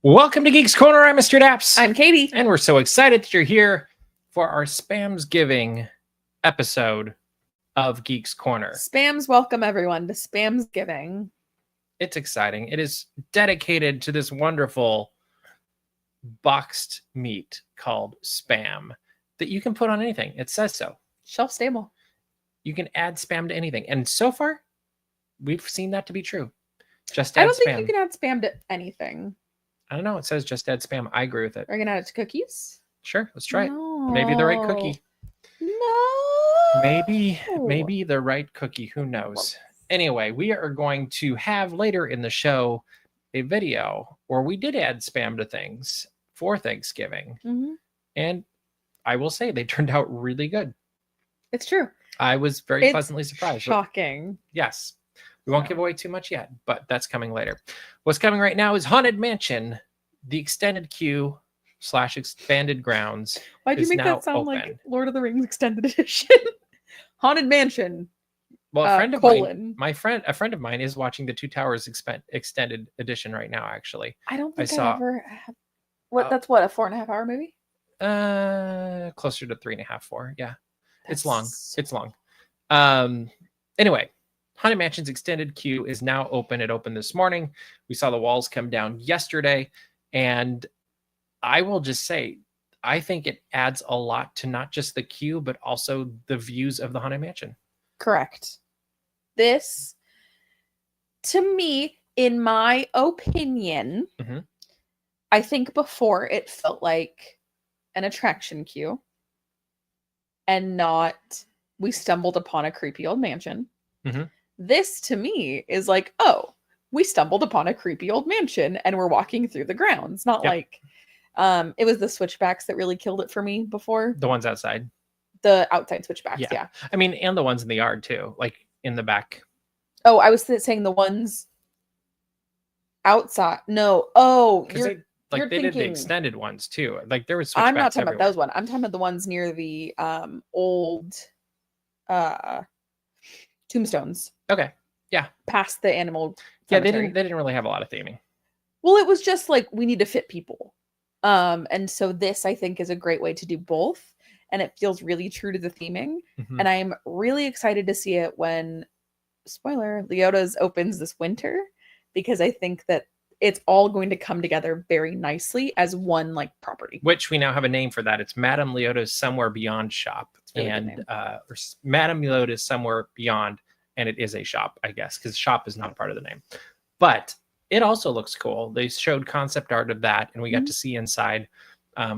Welcome to Geeks Corner. I'm Mr. Daps. I'm Katie. And we're so excited that you're here for our SPAMsgiving episode of Geeks Corner. Spams welcome everyone to SPAMsgiving. It's exciting. It is dedicated to this wonderful boxed meat called Spam that you can put on anything. It says so. Shelf stable. You can add Spam to anything. And so far, we've seen that to be true. Just add I don't Spam. think you can add Spam to anything. I don't know. It says just add Spam. I agree with it. Are you going to add it to cookies? Sure. Let's try No. it. Maybe the right cookie. No. Maybe the right cookie. Who knows? Anyway, we are going to have later in the show a video where we did add Spam to things for Thanksgiving. Mm-hmm. And I will say they turned out really good. It's true. I was very pleasantly surprised. Shocking. Yes. We won't give away too much yet, but that's coming later. What's coming right now is Haunted Mansion, the extended queue / expanded grounds. Why'd you make that sound like Lord of the Rings extended edition? Haunted Mansion. Well, a friend of mine is watching the Two Towers extended edition right now, actually. I don't think I ever have. That's what, a 4.5 hour movie? Closer to 3.5, 4. Yeah. It's long. It's long. Anyway. Haunted Mansion's extended queue is now open. It opened this morning. We saw the walls come down yesterday. And I will just say, I think it adds a lot to not just the queue, but also the views of the Haunted Mansion. Correct. This, to me, in my opinion, I think before it felt like an attraction queue and not we stumbled upon a creepy old mansion. This to me is like, oh, we stumbled upon a creepy old mansion and we're walking through the grounds. Not like it was the switchbacks that really killed it for me before. The ones outside. The outside switchbacks, yeah. I mean, and the ones in the yard too, like in the back. Oh, I was saying the ones outside. No. Oh, they did the extended ones too. Like there was switchbacks. I'm not talking about those ones. I'm talking about the ones near the old tombstones. Okay. Yeah. Past the animal cemetery. They didn't really have a lot of theming. Well, it was just like we need to fit people. And so this I think is a great way to do both. And it feels really true to the theming. And I'm really excited to see it when, spoiler, Leota's opens this winter, because I think that it's all going to come together very nicely as one like property. Which we now have a name for that. It's Madame Leota's Somewhere Beyond Shop. Really and Madame Leota's Somewhere Beyond, and it is a shop, I guess, because shop is not a part of the name. But it also looks cool. They showed concept art of that, and we got to see inside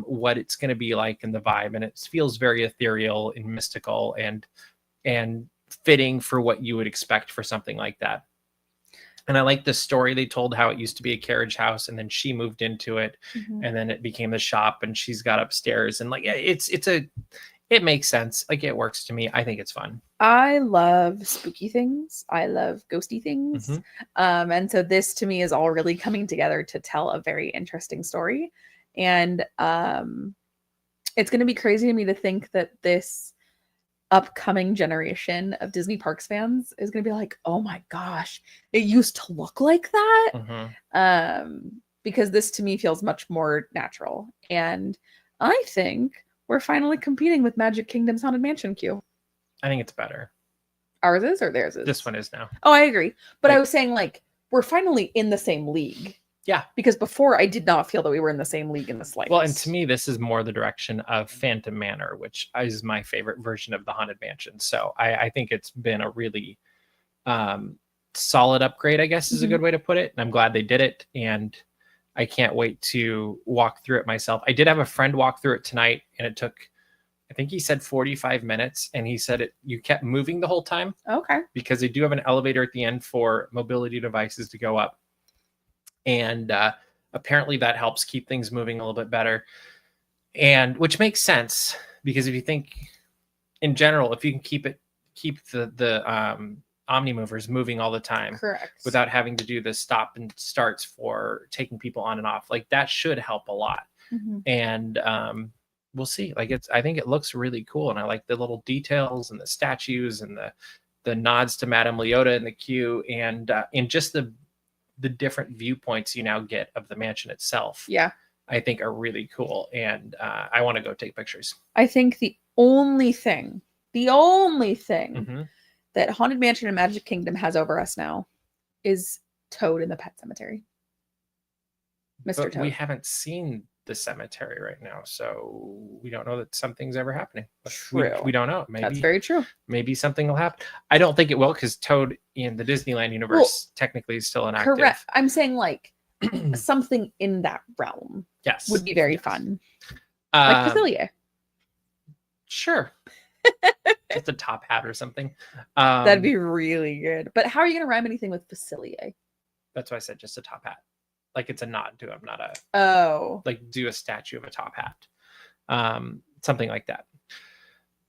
what it's going to be like in the vibe, and it feels very ethereal and mystical and fitting for what you would expect for something like that. And I like the story they told, how it used to be a carriage house and then she moved into it and then it became the shop and she's got upstairs, and like it makes sense. Like it works to me. I think it's fun. I love spooky things. I love ghosty things. And so this to me is all really coming together to tell a very interesting story. And it's going to be crazy to me to think that this upcoming generation of Disney Parks fans is going to be like, oh my gosh, it used to look like that. Because this to me feels much more natural. And I think we're finally competing with Magic Kingdom's Haunted Mansion queue. I think it's better. Ours is or theirs is? This one is now. Oh, I agree. But I was saying like, we're finally in the same league. Yeah. Because before I did not feel that we were in the same league in the slightest. Well, and to me, this is more the direction of Phantom Manor, which is my favorite version of the Haunted Mansion. So I think it's been a really solid upgrade, I guess is a good way to put it. And I'm glad they did it. And I can't wait to walk through it myself. I did have a friend walk through it tonight, and it took, I think he said 45 minutes. And he said you kept moving the whole time. Okay. Because they do have an elevator at the end for mobility devices to go up. And apparently that helps keep things moving a little bit better. And which makes sense, because if you think in general, if you can keep the Omnimovers moving all the time, correct, without having to do the stop and starts for taking people on and off, like that should help a lot. And we'll see. Like I think it looks really cool, and I like the little details and the statues and the nods to Madame Leota in the queue, and just the the different viewpoints you now get of the mansion itself, Yeah. I think are really cool. And I want to go take pictures. I think the only thing Mm-hmm. that Haunted Mansion and Magic Kingdom has over us now is Toad in the Pet Cemetery. Mr. But Toad. we haven't seen the cemetery right now, so we don't know that something's ever happening. True. We don't know. Maybe That's very true. Maybe something will happen. I don't think it will, because Toad in the Disneyland universe technically is still inactive. Correct. I'm saying like something in that realm. Yes. Would be very fun. Like Facilier. Sure. Just a top hat or something. That'd be really good. But how are you going to rhyme anything with Facilier? That's why I said just a top hat. Like it's a nod to him, not a like do a statue of a top hat. Something like that.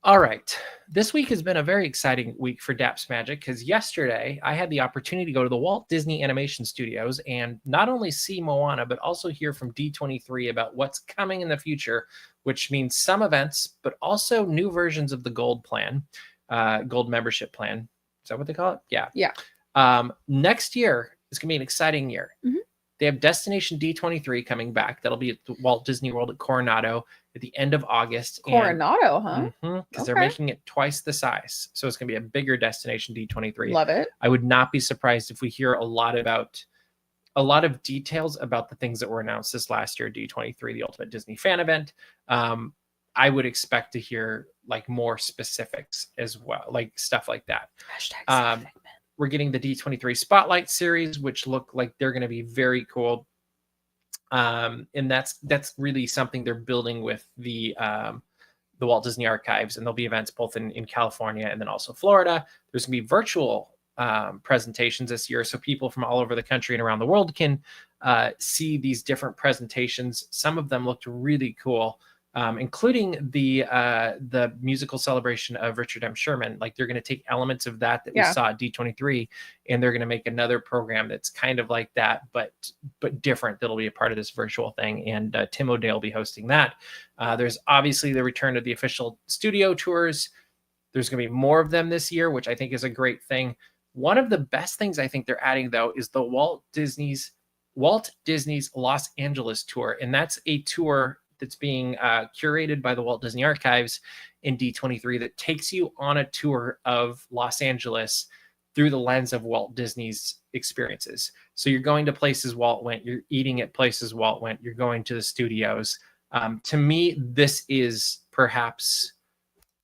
All right. This week has been a very exciting week for Daps Magic, because yesterday I had the opportunity to go to the Walt Disney Animation Studios and not only see Moana, but also hear from D23 about what's coming in the future, which means some events, but also new versions of the Gold plan, Gold membership plan. Is that what they call it? Yeah. Yeah. Next year is going to be an exciting year. Mm-hmm. They have Destination D23 coming back. That'll be at the Walt Disney World at Coronado at the end of August. Coronado, huh? Because they're making it twice the size. So it's going to be a bigger Destination D23. Love it. I would not be surprised if we hear a lot of details about the things that were announced this last year, D23, the Ultimate Disney Fan Event. I would expect to hear like more specifics as well, like stuff like that. We're getting the D23 Spotlight series, which look like they're going to be very cool. And that's really something they're building with the Walt Disney Archives, and there'll be events both in California and then also Florida. There's going to be virtual presentations this year, so people from all over the country and around the world can see these different presentations. Some of them looked really cool. Including the musical celebration of Richard M. Sherman. Like they're going to take elements of that we saw at D23, and they're going to make another program that's kind of like that, but different. That'll be a part of this virtual thing, and Tim O'Day will be hosting that. There's obviously the return of the official studio tours. There's going to be more of them this year, which I think is a great thing. One of the best things I think they're adding, though, is the Walt Disney's Los Angeles tour, and that's a tour that's being curated by the Walt Disney Archives in D23 that takes you on a tour of Los Angeles through the lens of Walt Disney's experiences. So you're going to places Walt went, you're eating at places Walt went, you're going to the studios. To me, this is perhaps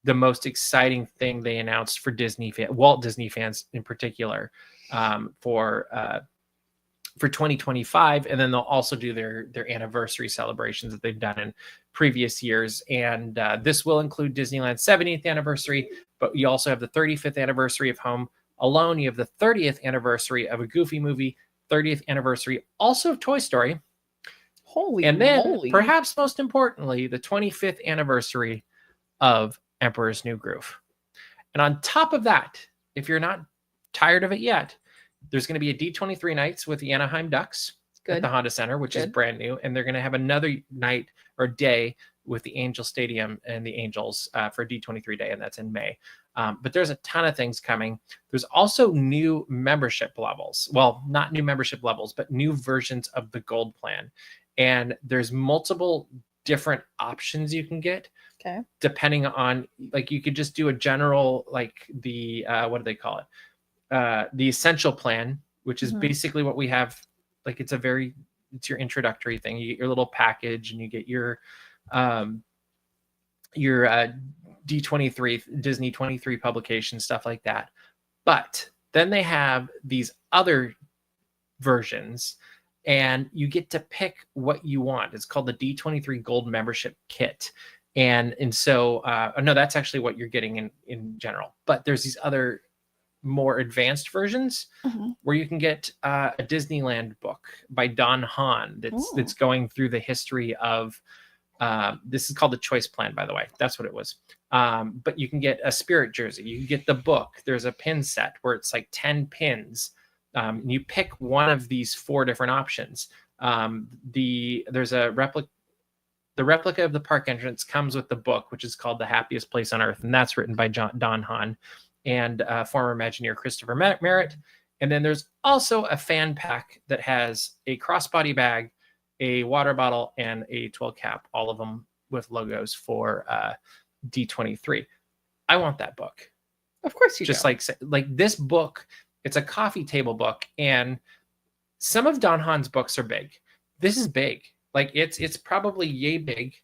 the most exciting thing they announced for Walt Disney fans in particular, for 2025, and then they'll also do their anniversary celebrations that they've done in previous years. And this will include Disneyland's 70th anniversary, but you also have the 35th anniversary of Home Alone. You have the 30th anniversary of a Goofy movie, 30th anniversary also of Toy Story. Holy and then moly. Perhaps most importantly, the 25th anniversary of Emperor's New Groove. And on top of that, if you're not tired of it yet, there's going to be a D23 nights with the Anaheim Ducks at the Honda Center, which is brand new. And they're going to have another night or day with the Angel Stadium and the Angels for D23 day, and that's in May. But there's a ton of things coming. There's also new membership levels. Well, not new membership levels, but new versions of the Gold plan. And there's multiple different options you can get. Okay. Depending on, like, you could just do a general, like the, what do they call it? The Essential plan, which is basically what we have. Like, it's your introductory thing. You get your little package, and you get your D23 Disney 23 publication, stuff like that. But then they have these other versions, and you get to pick what you want. It's called the D23 Gold Membership Kit. And so no, that's actually what you're getting in general. But there's these other more advanced versions where you can get a Disneyland book by Don Hahn that's going through the history of this is called the Choice Plan, by the way. That's what it was. But you can get a Spirit jersey. You can get the book. There's a pin set where it's like 10 pins. And you pick one of these 4 different options. There's a replica. The replica of the park entrance comes with the book, which is called The Happiest Place on Earth, and that's written by Don Hahn and former Imagineer Christopher Merritt. And then there's also a fan pack that has a crossbody bag, a water bottle, and a 12 cap, all of them with logos for D23. I want that book. Of course you Just do. like this book, it's a coffee table book, and some of Don Hahn's books are big. This is big. Like it's probably yay big,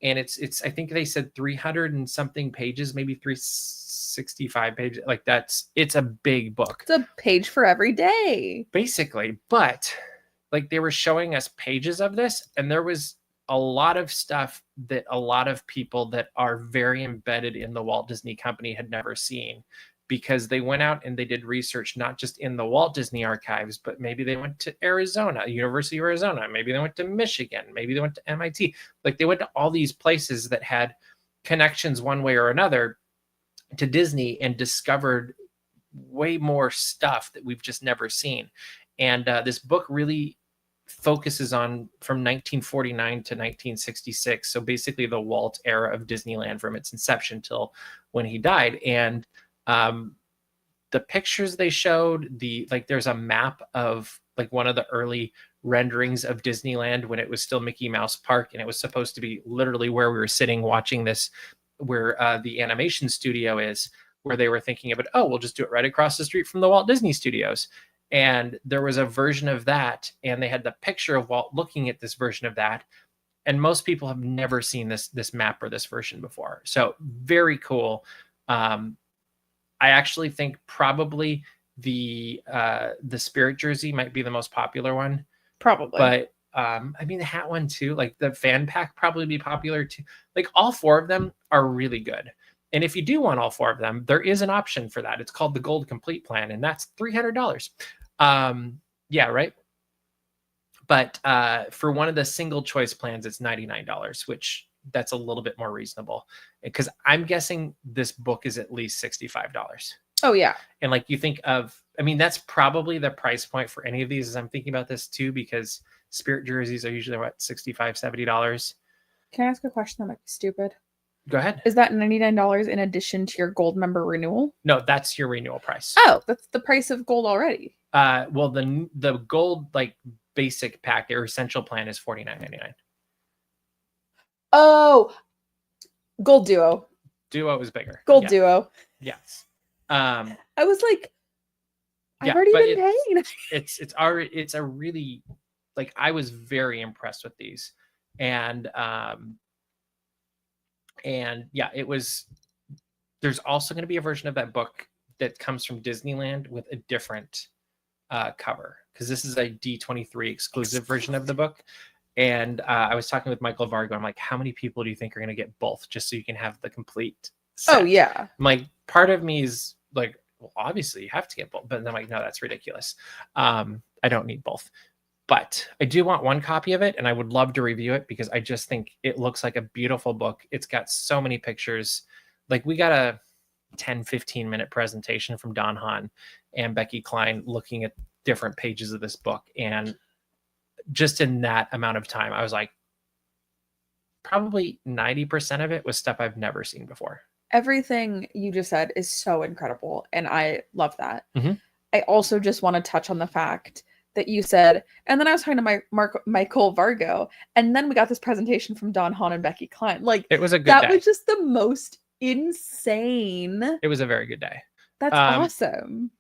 and it's I think they said 300 and something pages, maybe 365 pages. Like it's a big book. It's a page for every day, basically. But like they were showing us pages of this, and there was a lot of stuff that a lot of people that are very embedded in the Walt Disney Company had never seen, because they went out and they did research, not just in the Walt Disney archives, but maybe they went to Arizona, University of Arizona, maybe they went to Michigan, maybe they went to MIT. Like they went to all these places that had connections one way or another to Disney and discovered way more stuff that we've just never seen. And this book really focuses on from 1949 to 1966. So basically the Walt era of Disneyland from its inception till when he died. And the pictures they showed, there's a map of like one of the early renderings of Disneyland when it was still Mickey Mouse Park, and it was supposed to be literally where we were sitting watching this, where the animation studio is, where they were thinking about, oh, we'll just do it right across the street from the Walt Disney Studios. And there was a version of that, and they had the picture of Walt looking at this version of that. And most people have never seen this map or this version before. So very cool. I actually think probably the Spirit jersey might be the most popular one. probably. But I mean the hat one too, like the fan pack probably be popular too. Like all four of them are really good. And if you do want all four of them, there is an option for that. It's called the Gold Complete Plan, and that's $300. Yeah, right. But for one of the single choice plans, it's $99, which that's a little bit more reasonable, because I'm guessing this book is at least $65. Oh yeah. And like you think of, I mean, that's probably the price point for any of these as I'm thinking about this too, because Spirit jerseys are usually what, $65, $70. Can I ask a question that might be stupid? Go ahead. Is that $99 in addition to your gold member renewal? No, that's your renewal price. Oh, that's the price of gold already. Well, the gold like basic pack or essential plan is $49.99. Oh, gold duo. Duo is bigger. Gold yeah. duo. Yes. I was like, I've yeah, already but been paying. It's a really, like, I was very impressed with these, and yeah, it was. There's also going to be a version of that book that comes from Disneyland with a different cover, because this is a D23 exclusive version of the book. And I was talking with Michael Vargo. I'm like, how many people do you think are going to get both, just so you can have the complete set? Oh yeah. I'm like, part of me is like, well, obviously you have to get both, but then I'm like, no, that's ridiculous. I don't need both, but I do want one copy of it, and I would love to review it because I just think it looks like a beautiful book. It's got so many pictures. Like, we got a 10-15 minute presentation from Don Hahn and Becky Klein looking at different pages of this book, and just in that amount of time, I was like, probably 90% of it was stuff I've never seen before. Everything you just said is so incredible, and I love that. Mhm. I also just want to touch on the fact that you said, and then I was talking to Michael Vargo, and then we got this presentation from Don Hahn and Becky Klein. Like, It was a good that day. was just the most insane. It was a very good day. That's awesome.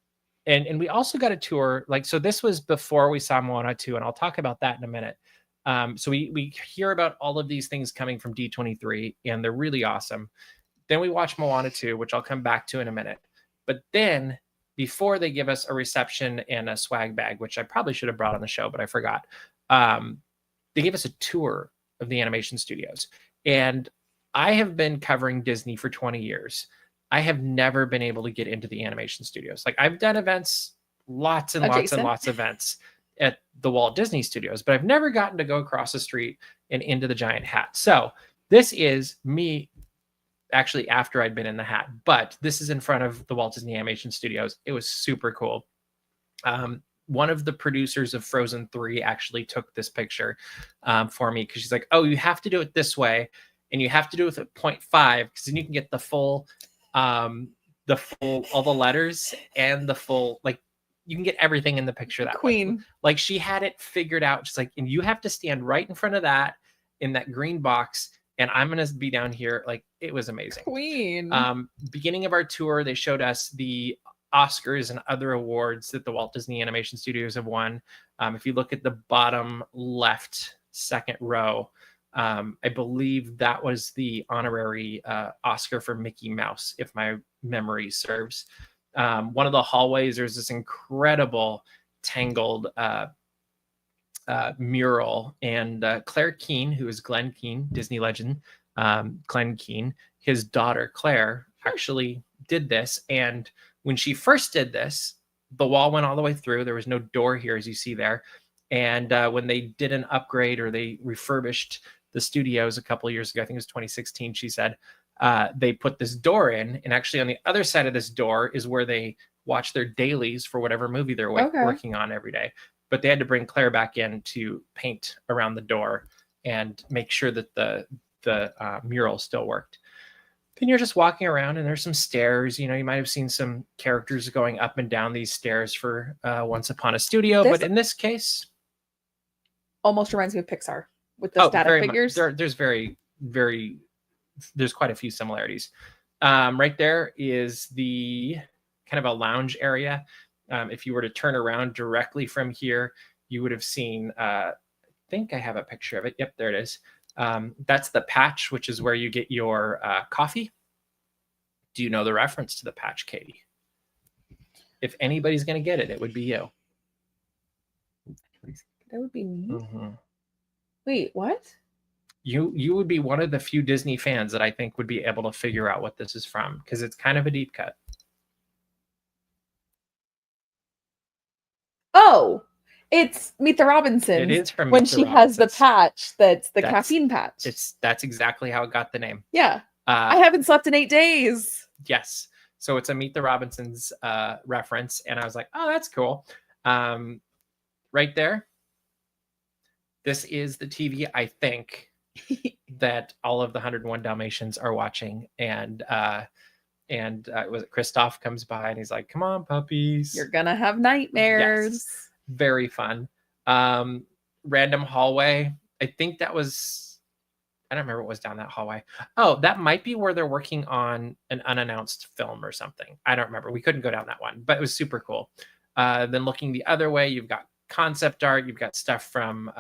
And we also got a tour. Like, so this was before we saw Moana 2, and I'll talk about that in a minute. So we hear about all of these things coming from D23, and they're really awesome. Then we watch Moana 2, which I'll come back to in a minute. But then, before they give us a reception and a swag bag, which I probably should have brought on the show, but I forgot, they gave us a tour of the animation studios. And I have been covering Disney for 20 years. I have never been able to get into the animation studios. Like, I've done events, lots and lots and lots of events at the Walt Disney Studios, but I've never gotten to go across the street and into the giant hat. So this is me actually after I'd been in the hat, but this is in front of the Walt Disney Animation Studios. It was super cool. One of the producers of Frozen 3 actually took this picture for me, because she's like, oh, you have to do it this way, and you have to do it at 0.5, because then you can get the full all the letters and the full, like, you can get everything in the picture that way. Queen. Like she had it figured out. She's like, and you have to stand right in front of that in that green box, and I'm gonna be down here. Like it was amazing. Queen. Beginning of our tour, they showed us the Oscars and other awards that the Walt Disney Animation Studios have won. If you look at the bottom left second row, I believe that was the honorary Oscar for Mickey Mouse, if my memory serves. One of the hallways, there's this incredible tangled mural, and Claire Keane, who is Glenn Keane, Disney legend, Glenn Keane, his daughter Claire actually did this. And when she first did this, the wall went all the way through. There was no door here, as you see there. And when they did an upgrade, or they refurbished the studios a couple of years ago, I think it was 2016, she said, they put this door in, and actually on the other side of this door is where they watch their dailies for whatever movie they're working on every day. But they had to bring Claire back in to paint around the door and make sure that the mural still worked. Then you're just walking around, and there's some stairs. You know, you might have seen some characters going up and down these stairs for Once Upon a Studio, but in this case, almost reminds me of Pixar with the static figures. There's quite a few similarities. Right there is the kind of a lounge area. If you were to turn around directly from here, you would have seen, I think I have a picture of it. Yep, there it is. That's the Patch, which is where you get your coffee. Do you know the reference to the Patch, Katie? If anybody's going to get it, it would be you. That would be me. Mm-hmm. Wait, what? You would be one of the few Disney fans that I think would be able to figure out what this is from, because it's kind of a deep cut. Oh, it's Meet the Robinsons. It is from when she has the patch that's the caffeine patch. That's exactly how it got the name. Yeah. I haven't slept in 8 days. Yes. So it's a Meet the Robinsons reference. And I was like, oh, that's cool. Right there. This is the TV, I think, that all of the 101 Dalmatians are watching. And was it Kristoff comes by and he's like, come on, puppies. You're going to have nightmares. Yes. Very fun. Random hallway. I think that was, I don't remember what was down that hallway. Oh, that might be where they're working on an unannounced film or something. I don't remember. We couldn't go down that one, but it was super cool. Then looking the other way, you've got concept art. You've got stuff from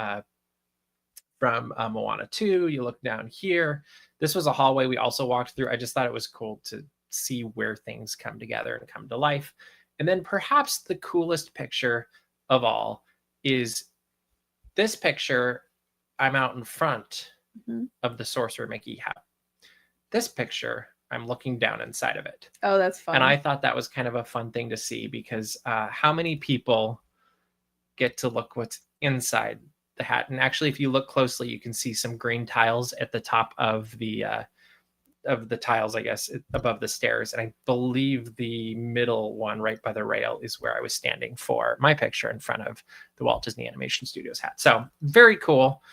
Moana 2. You look down here. This was a hallway we also walked through. I just thought it was cool to see where things come together and come to life. And then perhaps the coolest picture of all is this picture. I'm out in front of the Sorcerer Mickey hat. This picture, I'm looking down inside of it. Oh, that's fun. And I thought that was kind of a fun thing to see, because how many people get to look what's inside the hat? And actually, if you look closely, you can see some green tiles at the top of the tiles, I guess, above the stairs. And I believe the middle one right by the rail is where I was standing for my picture in front of the Walt Disney Animation Studios hat. So very cool.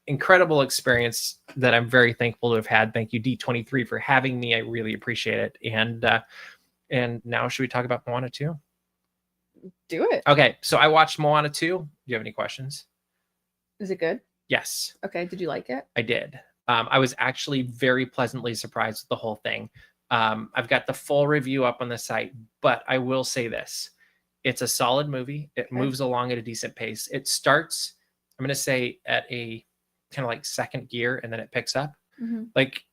Incredible experience that I'm very thankful to have had. Thank you, D23, for having me. I really appreciate it. And now should we talk about Moana 2? Do it. Okay, so I watched Moana 2. Do you have any questions? Is it good? Yes. Okay, did you like it? I did. I was actually very pleasantly surprised with the whole thing. I've got the full review up on the site, but I will say this. It's a solid movie. It moves along at a decent pace. It starts, I'm going to say, at a kind of like second gear, and then it picks up. Like,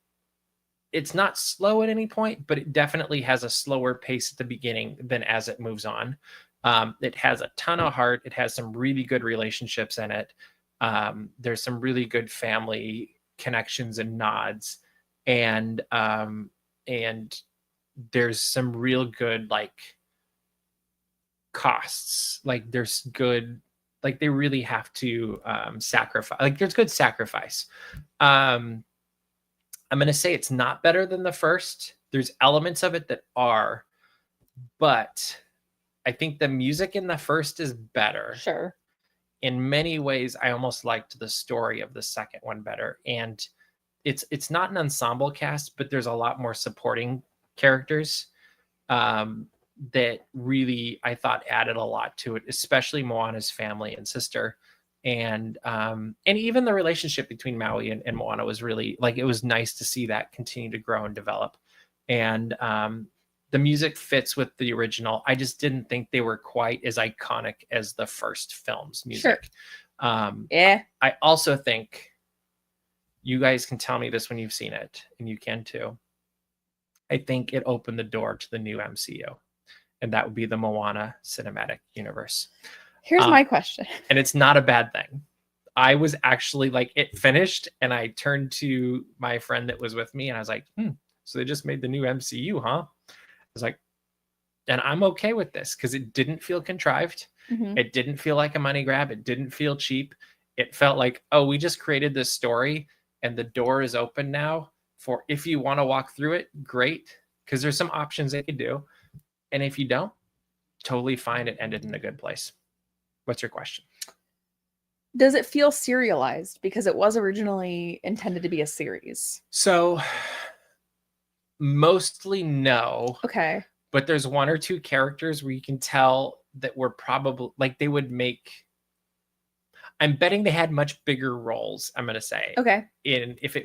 it's not slow at any point, but it definitely has a slower pace at the beginning than as it moves on. It has a ton of heart. It has some really good relationships in it. There's some really good family connections and nods, and there's some real good like costs. Like there's good, like they really have to sacrifice. Like there's good sacrifice. I'm going to say it's not better than the first. There's elements of it that are, but I think the music in the first is better. Sure. In many ways, I almost liked the story of the second one better. And it's not an ensemble cast, but there's a lot more supporting characters. that really, I thought, added a lot to it, especially Moana's family and sister. And even the relationship between Maui and Moana was really, like, it was nice to see that continue to grow and develop. And the music fits with the original. I just didn't think they were quite as iconic as the first film's music. Yeah. I also think, you guys can tell me this when you've seen it, and you can too, I think it opened the door to the new MCU, and that would be the Moana cinematic universe. Here's my question. And it's not a bad thing. I was actually like, it finished, and I turned to my friend that was with me, and I was like, so they just made the new MCU, huh? I was like, and I'm okay with this, because it didn't feel contrived. It didn't feel like a money grab. It didn't feel cheap. It felt like, oh, we just created this story, and the door is open now for, if you want to walk through it, great, because there's some options they could do. And if you don't, totally fine. It ended in a good place. What's your question? Does it feel serialized? Because it was originally intended to be a series. So mostly no. Okay. But there's one or two characters where you can tell that were probably, like, they would make, I'm betting they had much bigger roles, I'm going to say. Okay. If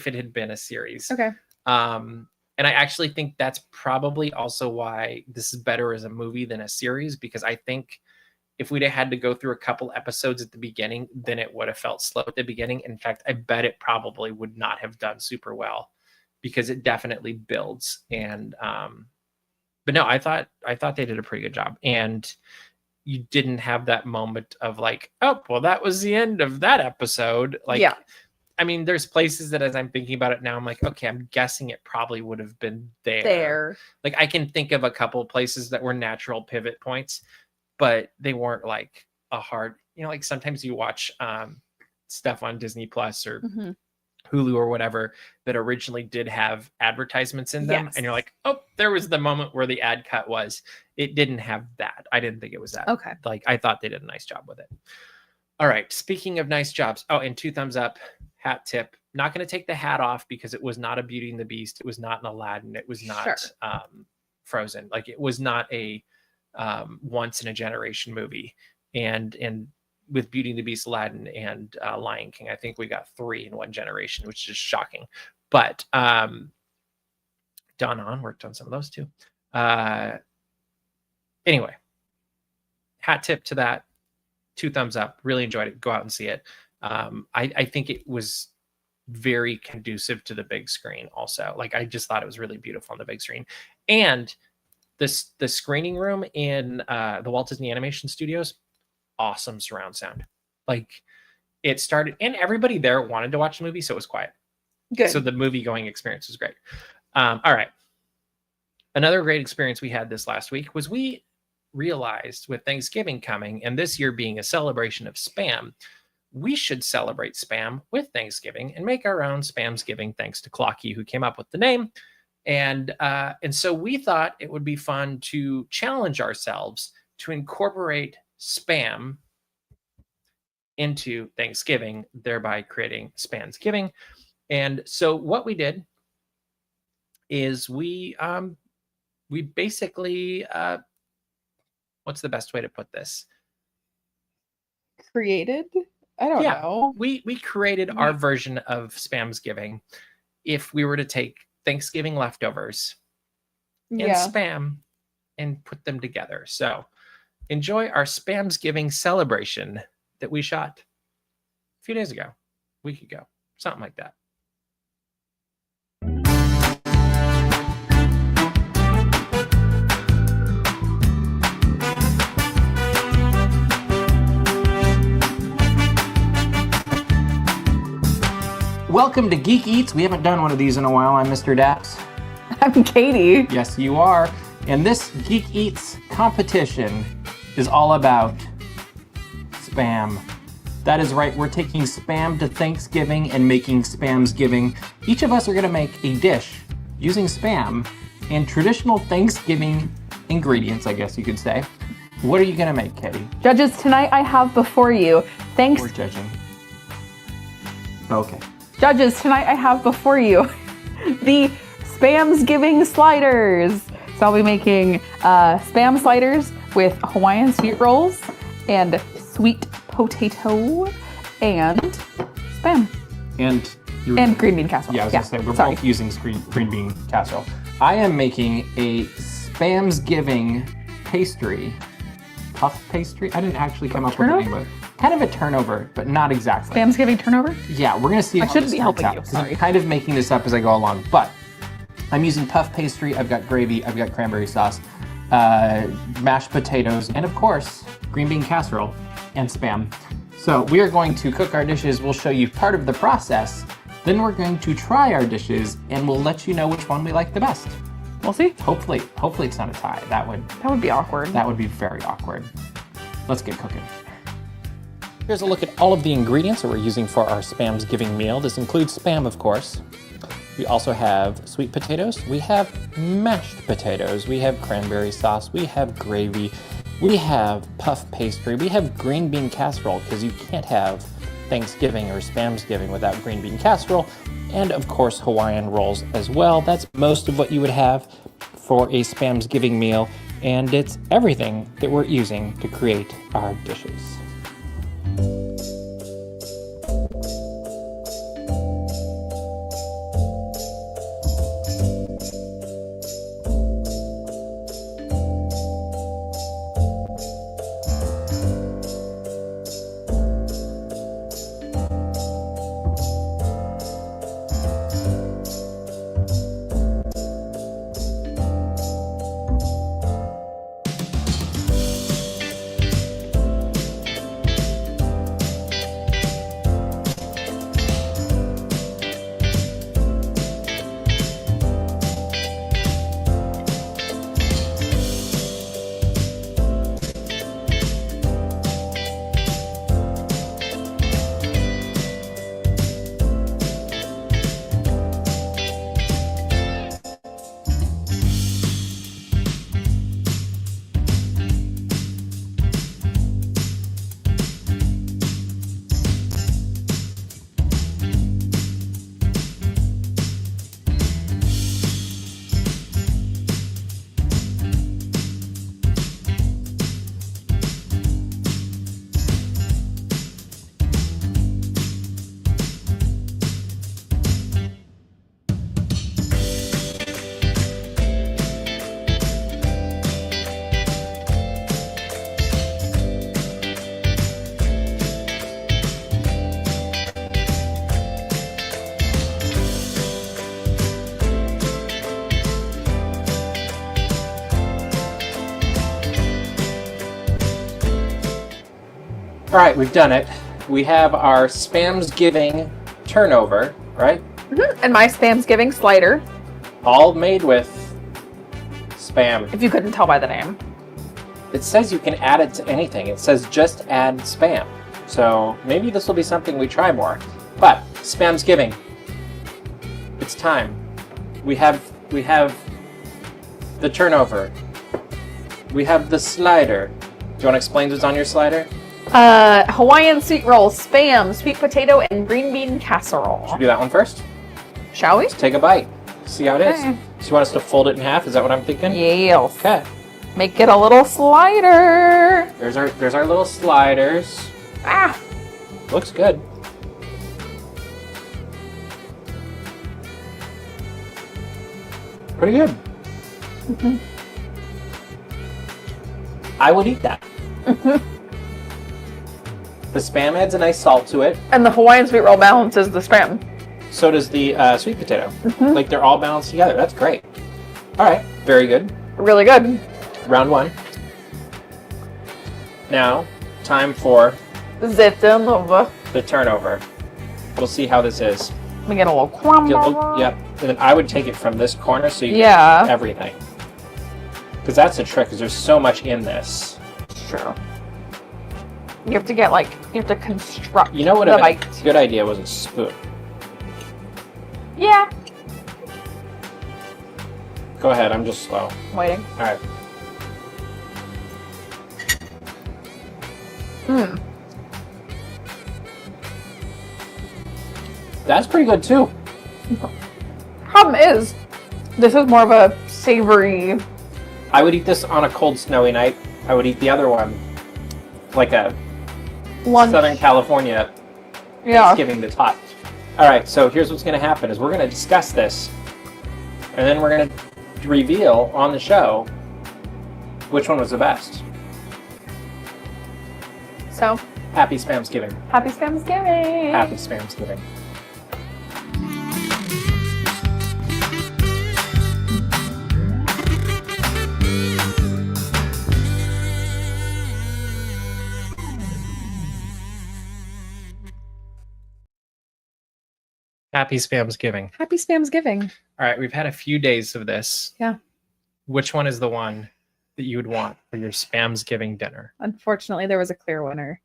it had been a series. Okay. And I actually think that's probably also why this is better as a movie than a series, because I think if we'd have had to go through a couple episodes at the beginning, then it would have felt slow at the beginning. In fact, I bet it probably would not have done super well, because it definitely builds. And but no, I thought they did a pretty good job. And you didn't have that moment of like, oh, well, that was the end of that episode. Like, yeah. I mean, there's places that, as I'm thinking about it now, I'm like, okay, I'm guessing it probably would have been there. Like, I can think of a couple of places that were natural pivot points, but they weren't like a hard, like sometimes you watch stuff on Disney Plus or Hulu or whatever that originally did have advertisements in them. Yes. And you're like, oh, there was the moment where the ad cut was. It didn't have that. I didn't think it was that. Okay. Like, I thought they did a nice job with it. All right. Speaking of nice jobs. Oh, and 2 thumbs up, hat tip. Not going to take the hat off because it was not a Beauty and the Beast. It was not an Aladdin. It was not Frozen. Like, it was not a once in a generation movie. And with Beauty and the Beast, Aladdin, and Lion King, I think we got 3 in one generation, which is shocking. But Don On worked on some of those too. Anyway, hat tip to that. 2 thumbs up. Really enjoyed it. Go out and see it. I think it was very conducive to the big screen also. Like, I just thought it was really beautiful on the big screen. And the screening room in the Walt Disney Animation Studios, awesome surround sound. Like, it started, and everybody there wanted to watch the movie, so it was quiet. Good. So the movie going experience was great. All right. Another great experience we had this last week was we realized, with Thanksgiving coming and this year being a celebration of Spam, we should celebrate Spam with Thanksgiving and make our own SPAMsgiving, thanks to Clocky, who came up with the name. And so we thought it would be fun to challenge ourselves to incorporate Spam into Thanksgiving, thereby creating SPAMsgiving. And so what we did is we basically, what's the best way to put this? Created? I don't know. We created our version of SPAMsgiving. If we were to take Thanksgiving leftovers and Spam and put them together. So enjoy our SPAMsgiving celebration that we shot a few days ago, a week ago, something like that. Welcome to Geek Eats. We haven't done one of these in a while. I'm Mr. Daps. I'm Caitie. Yes, you are. And this Geek Eats competition is all about Spam. That is right. We're taking Spam to Thanksgiving and making SPAMsgiving. Each of us are going to make a dish using Spam and traditional Thanksgiving ingredients, I guess you could say. What are you going to make, Caitie? Judges, tonight I have before you We're judging. Okay. Judges, tonight I have before you the SPAMsgiving sliders. So I'll be making Spam sliders with Hawaiian sweet rolls and sweet potato and Spam. And green bean casserole. Yeah, I was gonna say, we're both using green bean casserole. I am making a SPAMsgiving pastry. Puff pastry? I didn't actually come up with the name of it. Kind of a turnover, but not exactly. SPAMsgiving turnover? Yeah, we're gonna see. I shouldn't be helping you. Sorry. I'm kind of making this up as I go along, but I'm using puff pastry. I've got gravy. I've got cranberry sauce, mashed potatoes, and of course, green bean casserole and Spam. So we are going to cook our dishes. We'll show you part of the process. Then we're going to try our dishes, and we'll let you know which one we like the best. We'll see. Hopefully it's not a tie. That would be awkward. That would be very awkward. Let's get cooking. Here's a look at all of the ingredients that we're using for our SPAMsgiving meal. This includes Spam, of course. We also have sweet potatoes. We have mashed potatoes. We have cranberry sauce. We have gravy. We have puff pastry. We have green bean casserole, because you can't have Thanksgiving or SPAMsgiving without green bean casserole. And of course, Hawaiian rolls as well. That's most of what you would have for a SPAMsgiving meal. And it's everything that we're using to create our dishes. All right, we've done it. We have our SPAMsgiving turnover, right? Mm-hmm. And my SPAMsgiving slider. All made with Spam. If you couldn't tell by the name. It says you can add it to anything. It says just add Spam. So maybe this will be something we try more. But SPAMsgiving. It's time. We have the turnover. We have the slider. Do you want to explain what's on your slider? Hawaiian sweet roll, Spam, sweet potato, and green bean casserole. Should we do that one first? Shall we? Let's take a bite. See how it is. So you want us to fold it in half? Is that what I'm thinking? Yes. Okay. Make it a little slider. There's our little sliders. Ah. Looks good. Pretty good. Mm-hmm. I would eat that. Mm-hmm. The Spam adds a nice salt to it. And the Hawaiian sweet roll balances the Spam. So does the sweet potato. Mm-hmm. Like they're all balanced together. That's great. All right. Very good. Really good. Round one. Now, time for the turnover. The turnover. We'll see how this is. We get a little crumble. Yep. And then I would take it from this corner so you get everything. Because that's the trick, because there's so much in this. True. You have to get you have to construct. You know what a good idea was? A spoon. Yeah. Go ahead, I'm just slow. Waiting. All right. That's pretty good too. Problem is, this is more of a savory I would eat this on a cold, snowy night. I would eat the other one like a Lunch. Southern California Thanksgiving that's hot. All right, so here's what's going to happen is we're going to discuss this, and then we're going to reveal on the show which one was the best. So, happy SPAMsgiving. Happy SPAMsgiving. Happy SPAMsgiving. Happy SPAMsgiving. Happy SPAMsgiving. All right, we've had a few days of this. Yeah. Which one is the one that you would want for your SPAMsgiving dinner? Unfortunately, there was a clear winner,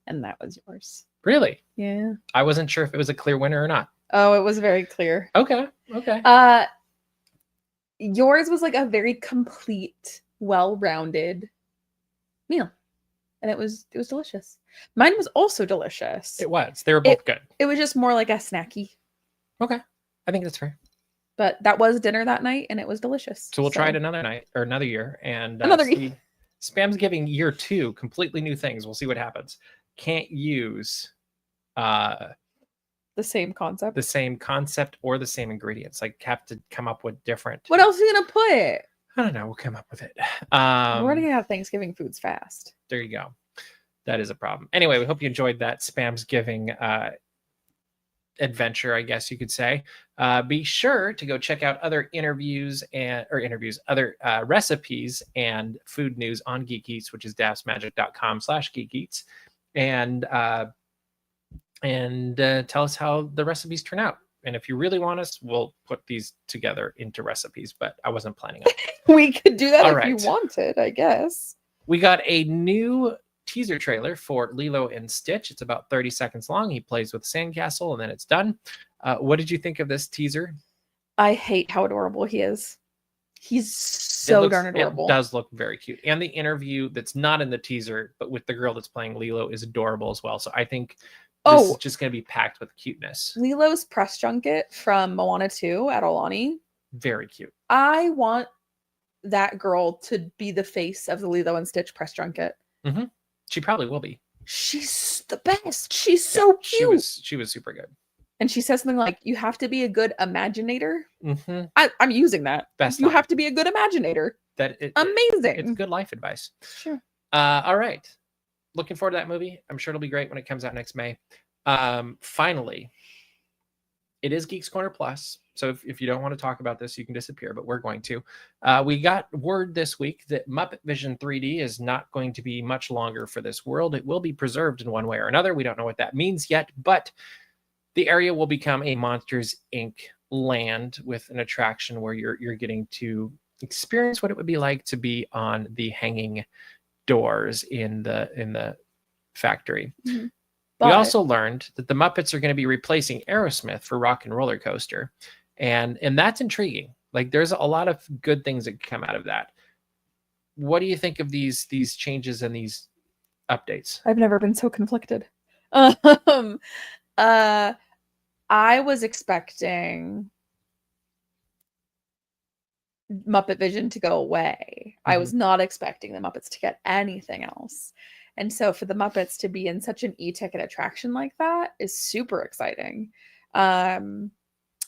and that was yours. Really? Yeah. I wasn't sure if it was a clear winner or not. Oh, it was very clear. Okay. Okay. Yours was like a very complete, well-rounded meal, and it was delicious. Mine was also delicious. It was. They were both good. It was just more like a snacky. Okay. I think that's fair. But that was dinner that night, and it was delicious. So we'll try it another night or another year, and Another year. SPAMsgiving year 2, completely new things. We'll see what happens. Can't use the same concept. The same concept or the same ingredients. Like have to come up with different. What else are you gonna put? I don't know. We'll come up with it. We're gonna have Thanksgiving foods fast. There you go. That is a problem. Anyway, we hope you enjoyed that SPAMsgiving adventure, I guess you could say. Be sure to go check out other other recipes and food news on Geek Eats, which is dapsmagic.com/Geek Eats, and tell us how the recipes turn out. And if you really want us, we'll put these together into recipes, but I wasn't planning on it. We could do that All if you wanted, I guess. We got a new teaser trailer for Lilo and Stitch. It's about 30 seconds long. He plays with Sandcastle and then it's done. What did you think of this teaser? I hate how adorable he is. He's so darn adorable. It does look very cute. And the interview that's not in the teaser, but with the girl that's playing Lilo is adorable as well. So I think this is just going to be packed with cuteness. Lilo's press junket from Moana 2 at Aulani. Very cute. I want that girl to be the face of the Lilo and Stitch press junket. Mm-hmm. She probably will be. She's the best. She's so cute. She was super good. And she says something like, "You have to be a good imaginator." Mm-hmm. I'm using that. Best you line. Have to be a good imaginator. Amazing. It's good life advice. Sure. All right. Looking forward to that movie. I'm sure it'll be great when it comes out next May. Finally, it is Geeks Corner Plus. So if you don't want to talk about this, you can disappear, but we're going to. We got word this week that Muppet Vision 3D is not going to be much longer for this world. It will be preserved in one way or another. We don't know what that means yet, but the area will become a Monsters, Inc. land with an attraction where you're getting to experience what it would be like to be on the hanging doors in the factory. Mm-hmm. We also learned that the Muppets are going to be replacing Aerosmith for Rock and Roller Coaster. And that's intriguing. Like there's a lot of good things that come out of that. What do you think of these changes and these updates? I've never been so conflicted. I was expecting Muppet Vision to go away. Mm-hmm. I was not expecting the Muppets to get anything else. And so for the Muppets to be in such an e-ticket attraction like that is super exciting.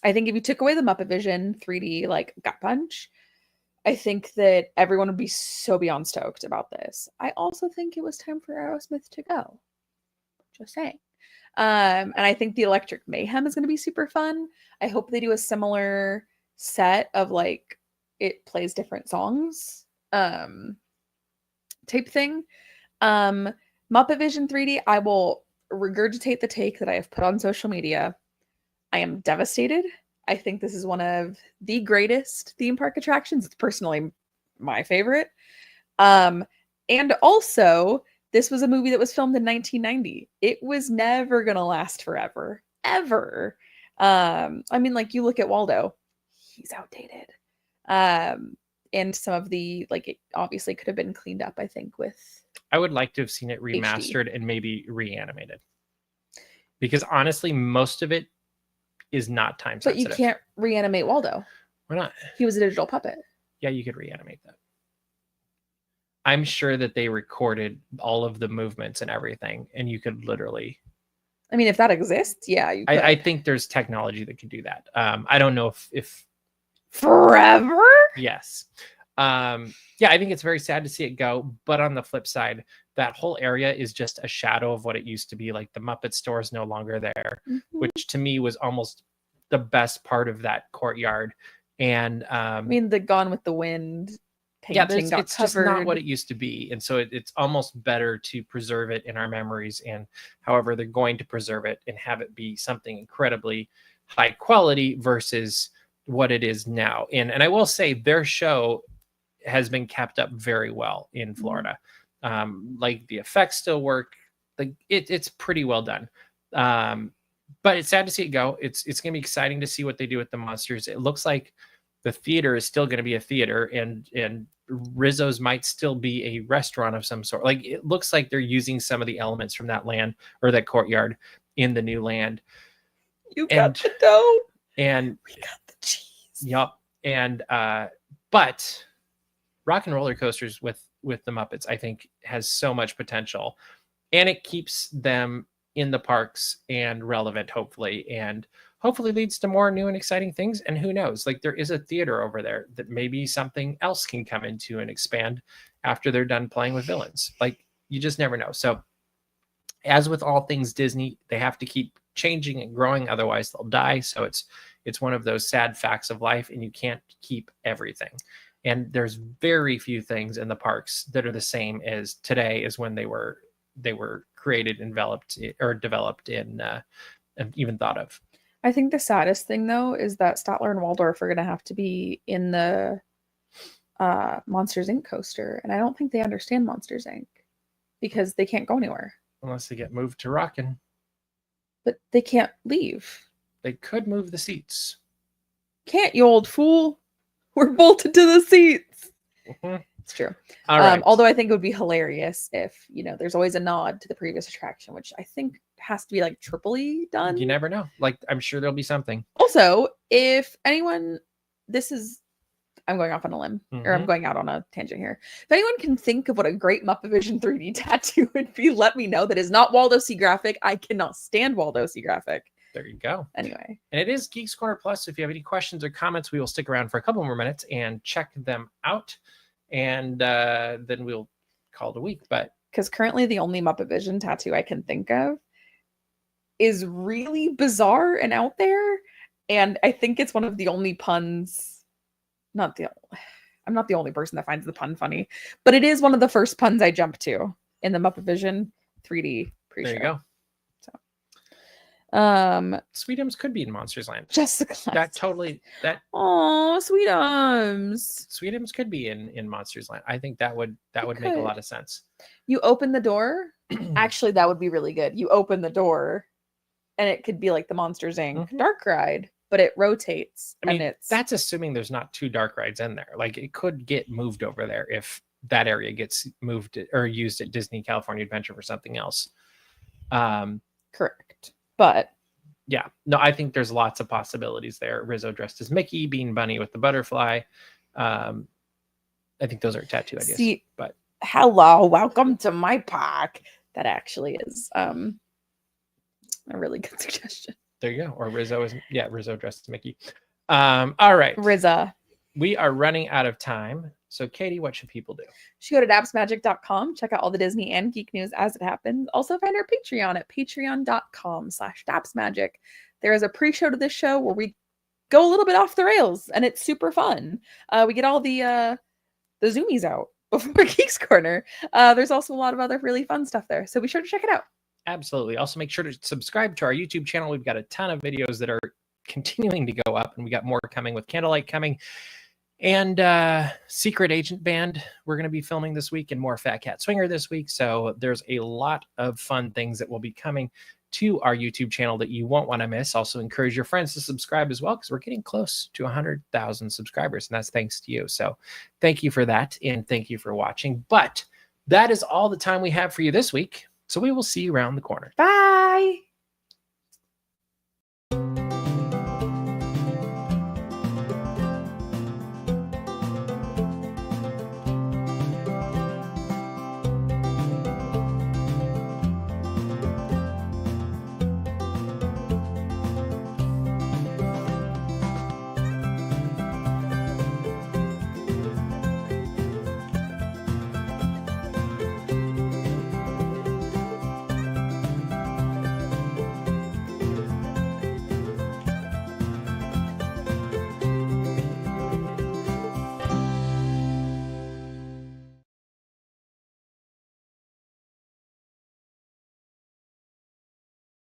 I think if you took away the Muppet Vision 3D like Gut Punch, I think that everyone would be so beyond stoked about this. I also think it was time for Aerosmith to go. Just saying. And I think the Electric Mayhem is going to be super fun. I hope they do a similar set of like it plays different songs type thing. Muppet Vision 3D, I will regurgitate the take that I have put on social media. I am devastated. I think this is one of the greatest theme park attractions. It's personally my favorite. And also, this was a movie that was filmed in 1990. It was never going to last forever. Ever. I mean, like, you look at Waldo. He's outdated. And some of the, like, it obviously could have been cleaned up, I think, with... I would like to have seen it remastered HD. And maybe reanimated. Because honestly, most of it is not time sensitive. But you can't reanimate Waldo. Why not? He was a digital puppet. Yeah, you could reanimate that. I'm sure that they recorded all of the movements and everything, and you could literally. I mean, if that exists, yeah, you could. I think there's technology that could do that. I don't know if forever. Yes. Yeah, I think it's very sad to see it go. But on the flip side, that whole area is just a shadow of what it used to be. Like the Muppet store is no longer there, which to me was almost the best part of that courtyard. And I mean, the Gone with the Wind painting it's just not what it used to be. And so it's almost better to preserve it in our memories. And however they're going to preserve it and have it be something incredibly high quality versus what it is now. And I will say their show has been kept up very well in Florida. Like the effects still work. Like it's pretty well done. But it's sad to see it go. It's gonna be exciting to see what they do with the monsters. It looks like the theater is still going to be a theater, and Rizzo's might still be a restaurant of some sort. Like it looks like they're using some of the elements from that land or that courtyard in the new land. You got the dough, and we got the cheese. Yep. And but Rock and Roller Coasters with the Muppets, I think, has so much potential, and it keeps them in the parks and relevant, hopefully, and hopefully leads to more new and exciting things. And who knows, like there is a theater over there that maybe something else can come into and expand after they're done playing with villains. Like you just never know. So as with all things Disney, they have to keep changing and growing, otherwise they'll die. So it's one of those sad facts of life, and you can't keep everything. And there's very few things in the parks that are the same as today as when they were created, developed and even thought of. I think the saddest thing, though, is that Statler and Waldorf are going to have to be in the Monsters, Inc. coaster. And I don't think they understand Monsters, Inc. because they can't go anywhere. Unless they get moved to Rockin'. But they can't leave. They could move the seats. Can't, you old fool. We're bolted to the seats. It's true. All right. Although I think it would be hilarious if, there's always a nod to the previous attraction, which I think has to be like triply done. You never know. Like I'm sure there'll be something. Also, if anyone, I'm going off on a limb, or I'm going out on a tangent here. If anyone can think of what a great Muppet Vision 3D tattoo would be, let me know. That is not Waldo C. Graphic. I cannot stand Waldo C. Graphic. There you go. Anyway. And it is Geeks Corner Plus. If you have any questions or comments, we will stick around for a couple more minutes and check them out. And then we'll call it a week. But because currently the only Muppet Vision tattoo I can think of is really bizarre and out there. And I think it's one of the only puns. I'm not the only person that finds the pun funny, but it is one of the first puns I jumped to in the Muppet Vision 3D pre-show. There you go. Sweetums could be in Monsters Land. Jessica. Oh, Sweetums. Sweetums could be in Monsters Land. I think that would make a lot of sense. You open the door. Actually, that would be really good. You open the door, and it could be like the Monsters Inc. Dark Ride, but it rotates. I mean, that's assuming there's not two dark rides in there. Like it could get moved over there if that area gets moved or used at Disney California Adventure for something else. Correct. But yeah, no, I think there's lots of possibilities there. Rizzo dressed as Mickey, Bean Bunny with the butterfly. I think those are tattoo ideas. But hello, welcome to my park. That actually is a really good suggestion. There you go. Or Rizzo dressed as Mickey. All right. Rizza. We are running out of time. So, Katie, what should people do? Should go to dapsmagic.com, check out all the Disney and geek news as it happens. Also, find our Patreon at patreon.com/dapsmagic. There is a pre-show to this show where we go a little bit off the rails, and it's super fun. We get all the zoomies out before Geeks Corner. There's also a lot of other really fun stuff there, so be sure to check it out. Absolutely. Also, make sure to subscribe to our YouTube channel. We've got a ton of videos that are continuing to go up, and we got more coming with Candlelight coming. And Secret Agent Band, we're going to be filming this week, and more Fat Cat Swinger this week. So there's a lot of fun things that will be coming to our YouTube channel that you won't want to miss. Also encourage your friends to subscribe as well, because we're getting close to 100,000 subscribers, and that's thanks to you. So thank you for that, and thank you for watching. But that is all the time we have for you this week. So we will see you around the corner. Bye.